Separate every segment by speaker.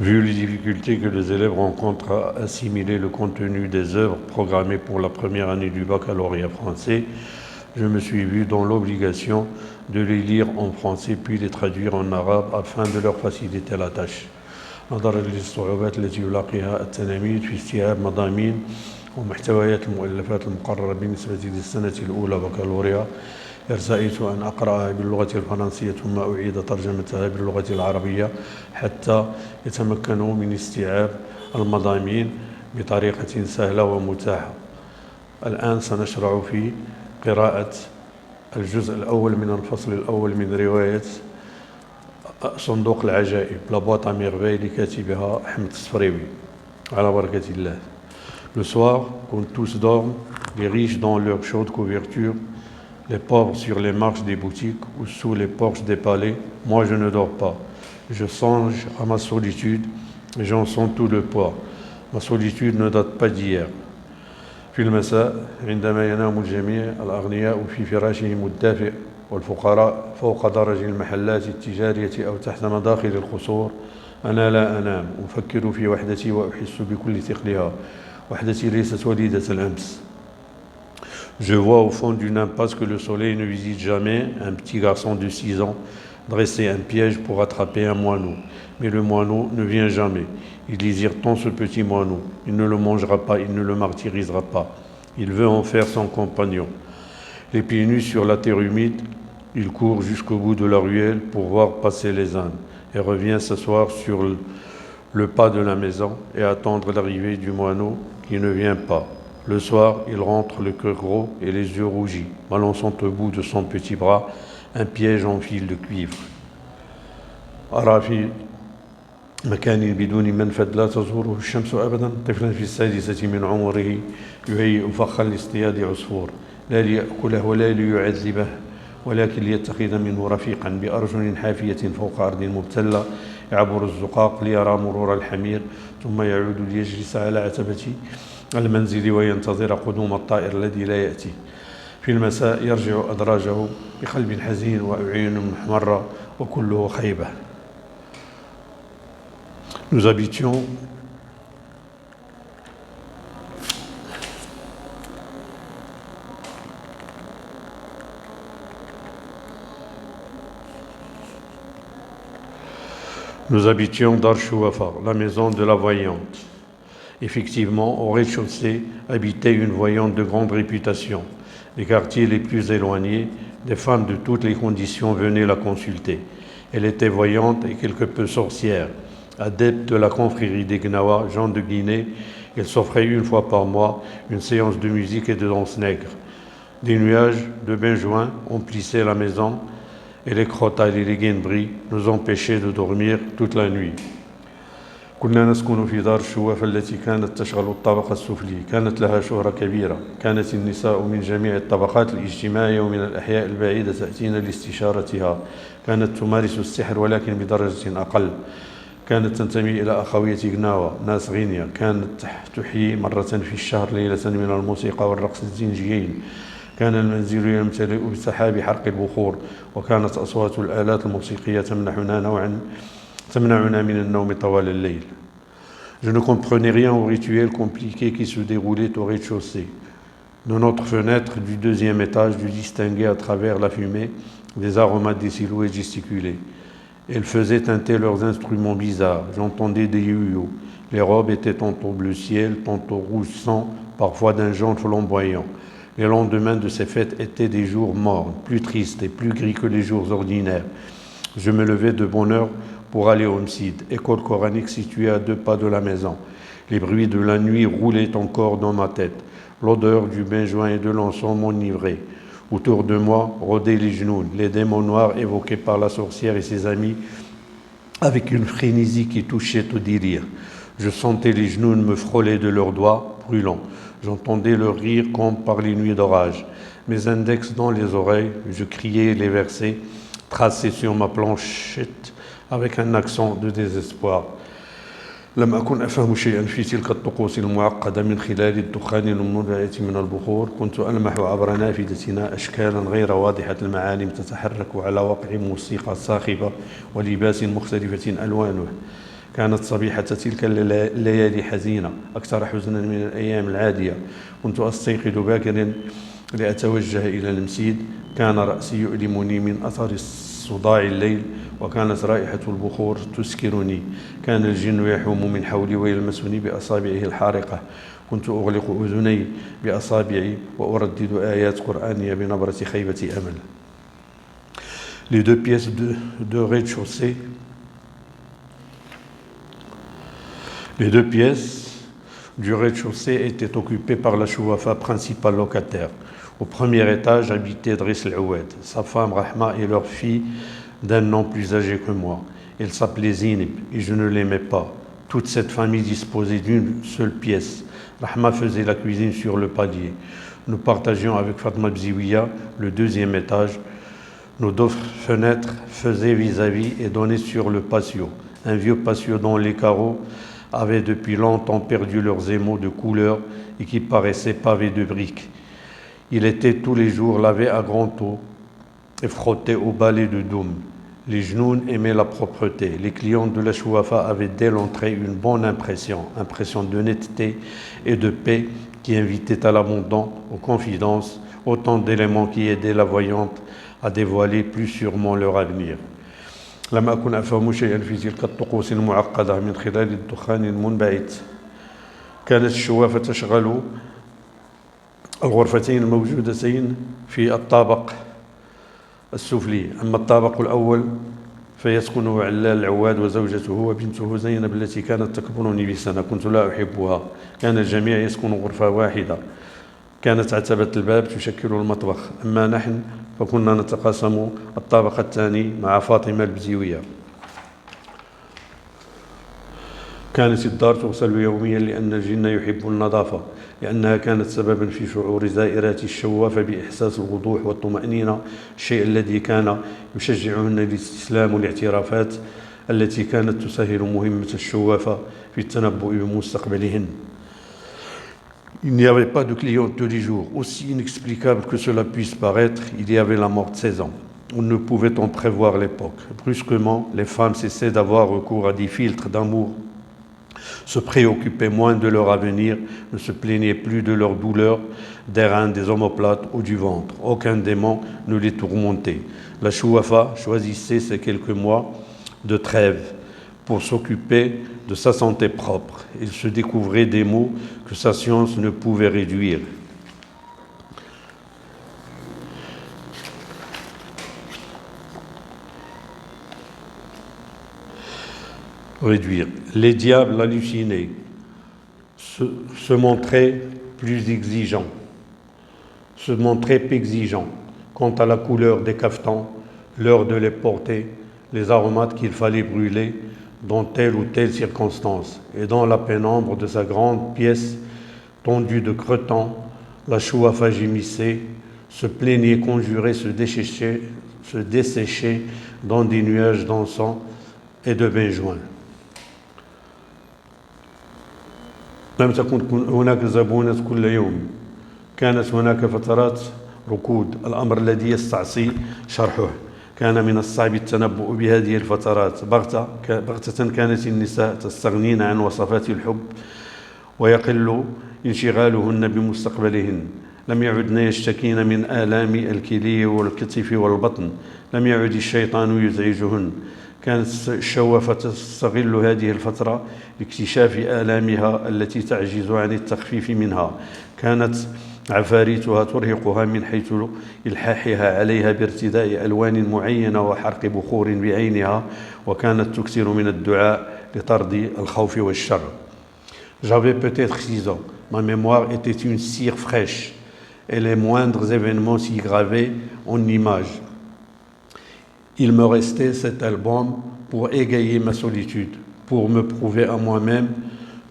Speaker 1: Vu les difficultés que les élèves rencontrent à assimiler le contenu des œuvres programmées pour la première année du baccalauréat français, je me suis vu dans l'obligation de les lire en français puis les traduire en arabe afin de leur faciliter la tâche. نظرا للصعوبات التي يلاقيها التلاميذ في استيعاب مضامين ومحتويات المؤلفات المقررة بالنسبة للسنة الأولى بكالوريا، ارتأيت أن أقرأها باللغة الفرنسية ثم أعيد ترجمتها باللغة العربية حتى يتمكنوا من استيعاب المضامين بطريقة سهلة ومتاحة. الآن سنشرع في قراءة الجزء الأول من الفصل الأول من رواية صندوق العجائب La boîte à merveilles لكاتبها أحمد الصفريوي على بركة الله. Le soir, quand tous dorment, les riches dans leurs chaudes couvertures, les pauvres sur les marches des boutiques ou sous les porches des palais, moi je ne dors pas. Je songe à ma solitude et j'en sens tout le poids. Ma solitude ne date pas d'hier. في المساء عندما ينام الجميع الأغنياء في فراشهم الدافئ والفقراء فوق درج المحلات التجارية أو تحت مداخل القصور، أنا لا أنام، أفكر في وحدتي وأحس بكل ثقلها. وحدتي ليست وليدة الأمس. Je vois au fond d'une impasse que le soleil ne visite jamais un petit garçon de 6 ans dresser un piège pour attraper un moineau. Mais le moineau ne vient jamais. Il désire tant ce petit moineau. Il ne le mangera pas, il ne le martyrisera pas. Il veut en faire son compagnon. Les pieds nus sur la terre humide, il court jusqu'au bout de la ruelle pour voir passer les ânes et revient s'asseoir sur le pas de la maison et attendre l'arrivée du moineau qui ne vient pas. Le soir, il rentre le cœur gros et les yeux rougis, balançant au bout de son petit bras un piège en fil de cuivre. أرى في مكان بدون منفذ لا تزوره الشمس أبدا طفلا في السادسة من عمره يهيئ فخا لاصطياد عصفور لا ليأكله ولا ليعذبه ولكن ليتخذ منه رفيقا بأرجل حافية فوق أرض مبتلة يعبر الزقاق ليرى مرور الحمير ثم يعود ليجلس على عتبة المنزل وينتظر قدوم الطائر الذي لا يأتي. في المساء يرجع أدراجه بقلب حزين وأعين محمرة وكله خيبة. Nous habitions Dar Chouafa, la maison de la voyante. Effectivement, au rez-de-chaussée habitait une voyante de grande réputation. Les quartiers les plus éloignés, des femmes de toutes les conditions venaient la consulter. Elle était voyante et quelque peu sorcière. Adepte de la confrérie des Gnawa, Jean de Guinée, elle s'offrait une fois par mois une séance de musique et de danse nègre. Des nuages de benjoin emplissaient la maison et les crotales et les guenbris nous empêchaient de dormir toute la nuit. كنا نسكن في دار الشوافة التي كانت تشغل الطبقة السفلي. كانت لها شهرة كبيرة. كانت النساء من جميع الطبقات الاجتماعية ومن الأحياء البعيدة تأتينا لاستشارتها. كانت تمارس السحر ولكن بدرجة أقل. كانت تنتمي إلى أخوية غناوة ناس غينيا. كانت تحيي مرة في الشهر ليلة من الموسيقى والرقص الزنجيين. كان المنزل يمتلئ بسحاب حرق البخور وكانت أصوات الآلات الموسيقية تمنعنا من النوم طوال الليل. Je ne comprenais rien au rituel compliqué qui se déroulait au rez-de-chaussée. De notre fenêtre du deuxième étage, je distinguais à travers la fumée des aromates des silhouettes gesticulées. Elles faisaient teinter leurs instruments bizarres. J'entendais des yo-yo. Les robes étaient tantôt bleu ciel, tantôt rouge sang, parfois d'un jaune flamboyant. Les lendemains de ces fêtes étaient des jours morts, plus tristes et plus gris que les jours ordinaires. Je me levais de bonne heure pour aller au Msid, école coranique située à 2 pas de la maison. Les bruits de la nuit roulaient encore dans ma tête. L'odeur du benjoin et de l'encens m'enivrait. Autour de moi rôdaient les genoux, les démons noirs évoqués par la sorcière et ses amis, avec une frénésie qui touchait au délire. Je sentais les genoux me frôler de leurs doigts brûlants. J'entendais leur rire comme par les nuits d'orage. Mes index dans les oreilles, je criais les versets tracés sur ma planchette avec un accent de désespoir. لم أكن أفهم شيئا في تلك الطقوس المعقدة من خلال الدخان المنبعث من البخور. كنت ألمح عبر نافذتنا أشكالا غير واضحة المعالم تتحرك على وقع موسيقى صاخبة ولباس مختلفة ألوانه. كانت صبيحة تلك الليالي حزينة أكثر حزنا من الأيام العادية. كنت أستيقظ باكرا لأتوجه إلى المسجد. كان رأسي يؤلمني من أثر صداع الليل، وكانت رائحة البخور تسكرني. كان الجن يحوم من حولي ويلمسني بأصابعه الحارقة. كنت أغلق أذني بأصابعي وأردد آيات قرآنية بنبرة خيبة أمل. Les deux pièces de rez-de-chaussée. Les deux pièces du rez-de-chaussée étaient occupées par la chouafa, principal locataire. Au premier étage habitait Driss el-Oued, sa femme Rahma et leur fille d'un an plus âgée que moi. Elle s'appelait Zineb et je ne l'aimais pas. Toute cette famille disposait d'une seule pièce. Rahma faisait la cuisine sur le palier. Nous partagions avec Fatma Bziouia le deuxième étage. Nos deux fenêtres faisaient vis-à-vis et donnaient sur le patio. Un vieux patio dont les carreaux avaient depuis longtemps perdu leurs émaux de couleur et qui paraissait pavé de briques. Il était tous les jours lavé à grande eau et frotté au balai de Doum. Les genoux aimaient la propreté. Les clients de la chouafa avaient dès l'entrée une bonne impression d'honnêteté et de paix qui invitait à l'abondance, aux confidences, autant d'éléments qui aidaient la voyante à dévoiler plus sûrement leur avenir. لم أكن أفهم شيئا في تلك الطقوس المعقدة من خلال الدخان المنبعث. كانت الشوافة تشغل الغرفتين الموجودتين في الطابق السفلي. أما الطابق الأول فيسكن علال العواد وزوجته وبنته زينب التي كانت تكبرني بسنة. كنت لا أحبها. كان الجميع يسكن غرفة واحدة. كانت عتبة الباب تشكل المطبخ. أما نحن فكنا نتقاسم الطابق الثاني مع فاطمة البزيوية. كانت الدار تغسل يوميا لأن الجن يحب النظافة، لأنها كانت سببا في شعور زائرات الشوافة بإحساس الوضوح والطمأنينة، الشيء الذي كان يشجعهن الاستسلام والاعترافات التي كانت تسهل مهمة الشوافة في التنبؤ بمستقبلهن. Il n'y avait pas de clients tous les jours. Aussi inexplicable que cela puisse paraître, il y avait la mort de 16 ans. On ne pouvait en prévoir l'époque. Brusquement, les femmes cessaient d'avoir recours à des filtres d'amour, se préoccupaient moins de leur avenir, ne se plaignaient plus de leur douleur, des reins, des omoplates ou du ventre. Aucun démon ne les tourmentait. La chouafa choisissait ces quelques mois de trêve pour s'occuper de sa santé propre. Il se découvrait des maux que sa science ne pouvait réduire. Les diables hallucinés se montraient plus exigeants, quant à la couleur des cafetans, l'heure de les porter, les aromates qu'il fallait brûler dans telle ou telle circonstance. Et dans la pénombre de sa grande pièce tendue de cretonne, la chouafa gémissait, se plaignait, conjurait, se desséchait dans des nuages d'encens et de benjoin. لم تكن هناك زبونة كل يوم. كانت هناك فترات ركود، الأمر الذي يستعصي شرحه. كان من الصعب التنبؤ بهذه الفترات. بغتة كانت النساء تستغنين عن وصفات الحب ويقل انشغالهن بمستقبلهن. لم يعدن يشتكين من آلام الكلي والكتف والبطن. لم يعد الشيطان يزعجهن. كانت الشوافة تستغل هذه الفترة لاكتشاف آلامها التي تعجز عن التخفيف منها. كانت عفاريتها ترهقها من حيث إلحاحها عليها بارتداء ألوان معينة وحرق بخور بعينها، وكانت تكثر من الدعاء لطرد الخوف والشر. J'avais peut-être 6 ans. Ma mémoire était une cire fraîche et les moindres événements s'y gravaient en images. Il me restait cet album pour égayer ma solitude, pour me prouver à moi-même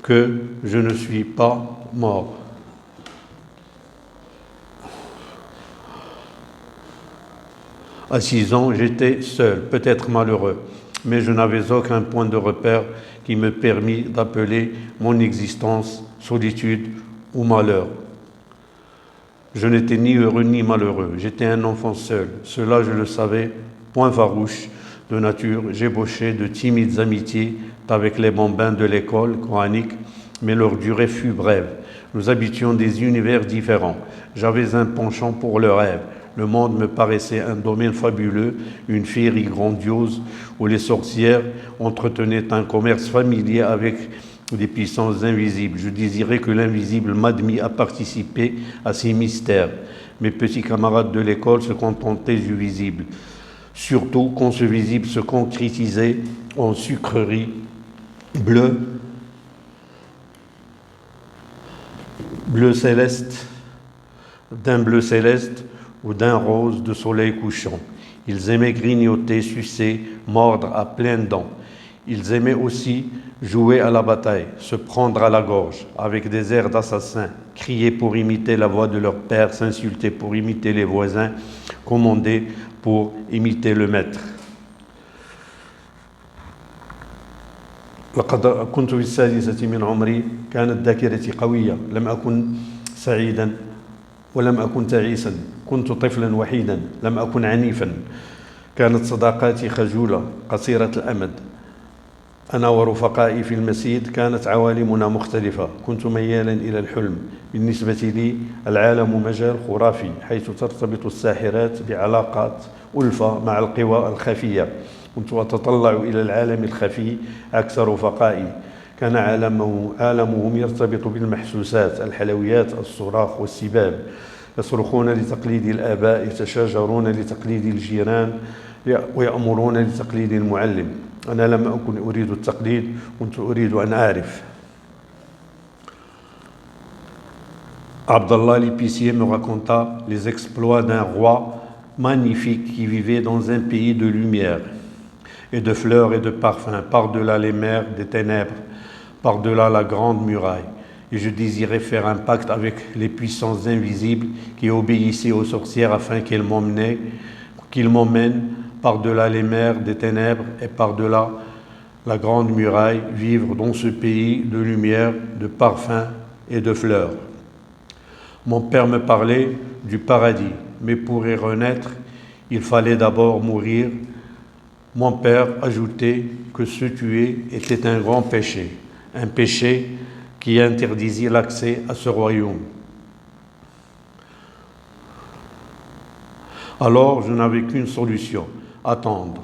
Speaker 1: que je ne suis pas mort. À 6 ans, j'étais seul, peut-être malheureux, mais je n'avais aucun point de repère qui me permit d'appeler mon existence solitude ou malheur. Je n'étais ni heureux ni malheureux, j'étais un enfant seul, cela je le savais, point farouche de nature, j'ébauchais de timides amitiés avec les bambins de l'école coranique, mais leur durée fut brève. Nous habitions des univers différents. J'avais un penchant pour le rêve. Le monde me paraissait un domaine fabuleux, une féerie grandiose, où les sorcières entretenaient un commerce familier avec des puissances invisibles. Je désirais que l'invisible m'admît à participer à ces mystères. Mes petits camarades de l'école se contentaient du visible, surtout quand ce visible se concrétisait en sucreries bleues, bleu céleste, d'un bleu céleste ou d'un rose de soleil couchant. Ils aimaient grignoter, sucer, mordre à pleines dents. Ils aimaient aussi jouer à la bataille, se prendre à la gorge, avec des airs d'assassins, crier pour imiter la voix de leur père, s'insulter pour imiter les voisins, commander pour imiter le maître. لقد كنت في السادسة من عمري كانت ذاكرتي قوية لم أكن سعيدا ولم أكن تعيسا كنت طفلا وحيدا لم أكن عنيفا كانت صداقاتي خجولة قصيرة الأمد أنا ورفقائي في المسجد كانت عوالمنا مختلفة كنت ميالا إلى الحلم بالنسبة لي العالم مجال خرافي حيث ترتبط الساحرات بعلاقات ألفة مع القوى الخفية كنت أتطلع إلى العالم الخفي عكس رفقائي كان عالمهم يرتبط بالمحسوسات الحلويات الصراخ والسباب يصرخون لتقليد الآباء يتشاجرون لتقليد الجيران ويأمرون لتقليد المعلم أنا لم أكن أريد التقليد كنت أريد أن أعرف. Abdallah l'épicier me raconta les exploits d'un roi magnifique qui vivait dans un pays de lumière et de fleurs et de parfums, par-delà les mers des ténèbres, par-delà la grande muraille. Et je désirais faire un pacte avec les puissances invisibles qui obéissaient aux sorcières afin qu'ils m'emmènent par-delà les mers des ténèbres et par-delà la grande muraille, vivre dans ce pays de lumière, de parfums et de fleurs. Mon père me parlait du paradis, mais pour y renaître, il fallait d'abord mourir. Mon père ajoutait que se tuer était un grand péché, un péché qui interdisait l'accès à ce royaume. Alors je n'avais qu'une solution, attendre.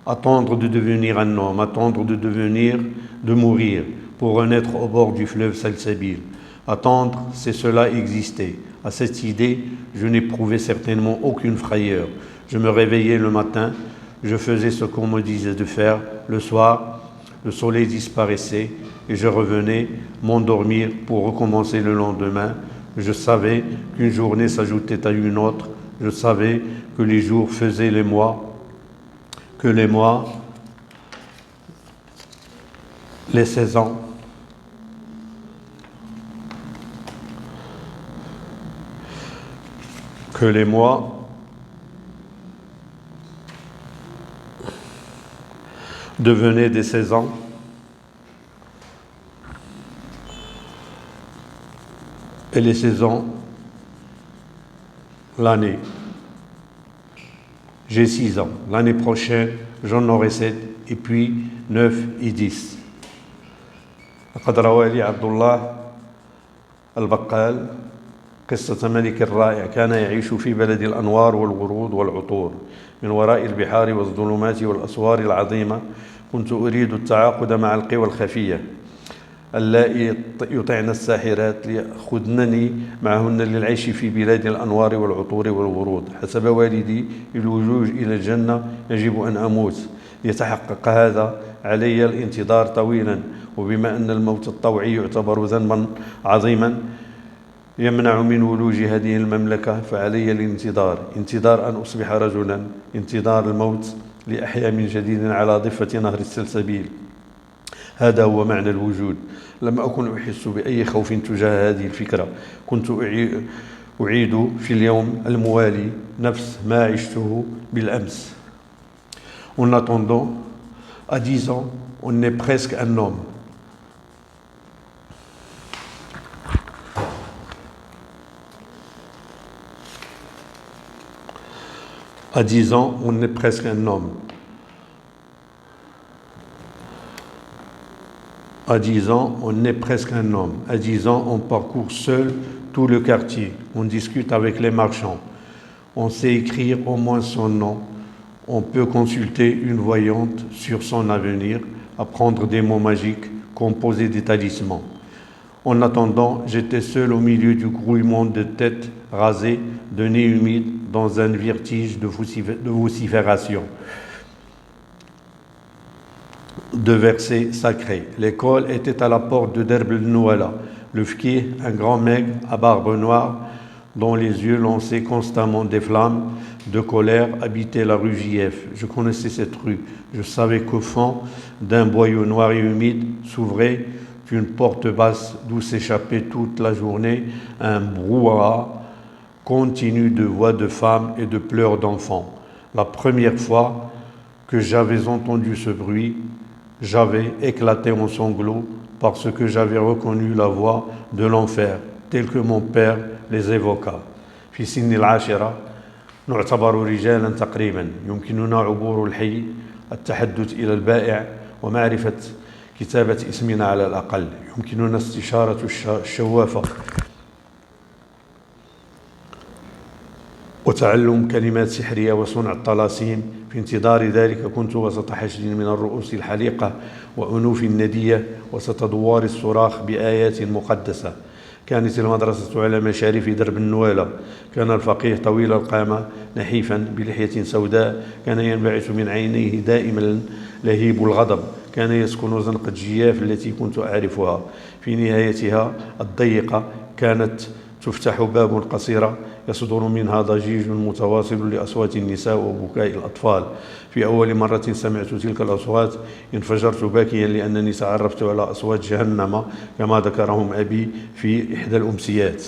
Speaker 1: Attendre de devenir un homme, attendre de mourir, pour renaître au bord du fleuve Salsabil. Attendre, c'est cela exister. À cette idée, je n'éprouvais certainement aucune frayeur. Je me réveillais le matin, je faisais ce qu'on me disait de faire. Le soir, le soleil disparaissait et je revenais m'endormir pour recommencer le lendemain. Je savais qu'une journée s'ajoutait à une autre. Je savais que les jours faisaient les mois, que les mois, les saisons, que les mois devenaient des saisons et les saisons l'année. J'ai 6 ans. L'année prochaine, j'en aurai 7 et puis 9 et 10. لقد روى لي عبد الله البقال قصة ملك رائع كان يعيش في بلد الأنوار والورود والعطور من وراء البحار والظلمات والأسوار العظيمة كنت أريد التعاقد مع القوى الخفية اللائي يطعن الساحرات ليأخذنني معهن للعيش في بلاد الأنوار والعطور والورود حسب والدي الوجوج إلى الجنة يجب أن أموت ليتحقق هذا علي الانتظار طويلا وبما أن الموت الطوعي يعتبر ذنبا عظيما يمنع من ولوج هذه المملكة فعلي الانتظار انتظار أن أصبح رجلا انتظار الموت لأحيا من جديد على ضفة نهر السلسبيل هذا هو معنى الوجود لم أكن أحس بأي خوف تجاه هذه الفكرة كنت أعيد في اليوم الموالي نفس ما عشته بالأمس. En attendant, à 10 ans, on est presque un homme. À 10 ans, on est presque un homme. À 10 ans, on est presque un homme. À 10 ans, on parcourt seul tout le quartier. On discute avec les marchands. On sait écrire au moins son nom. On peut consulter une voyante sur son avenir, apprendre des mots magiques, composer des talismans. En attendant, j'étais seul au milieu du grouillement de têtes rasées, de nez humides, dans un vertige de vocifération, de versets sacrés. L'école était à la porte de Derb el-Nouala. Le fqih, un grand maigre à barbe noire, dont les yeux lançaient constamment des flammes de colère, habitait la rue JF. Je connaissais cette rue. Je savais qu'au fond d'un boyau noir et humide s'ouvrait une porte basse d'où s'échappait toute la journée un brouhaha continu de voix de femmes et de pleurs d'enfants. La première fois que j'avais entendu ce bruit, j'avais éclaté en sanglots parce que j'avais reconnu la voix de l'enfer, telle que mon père les évoqua. في سن العاشرة نعتبر رجالا تقريبا يمكننا عبور الحي التحدث إلى البائع ومعرفة كتابة اسمنا على الأقل يمكننا استشارة الشوافة وتعلم كلمات سحرية وصنع الطلاسيم. في انتظار ذلك كنت وسط حشد من الرؤوس الحليقة وأنوف الندية وسط دوار الصراخ بآيات مقدسة. كانت المدرسة على مشارف درب النوالة. كان الفقيه طويل القامة نحيفا بلحية سوداء، كان ينبعث من عينيه دائما لهيب الغضب. كان يسكن زنقة جياف التي كنت أعرفها. في نهايتها الضيقة كانت تفتح باب قصيرة يصدر منها ضجيج متواصل لأصوات النساء وبكاء الأطفال. في أول مرة سمعت تلك الأصوات انفجرت باكيا لأنني تعرفت على أصوات جهنم كما ذكرهم أبي في إحدى الأمسيات.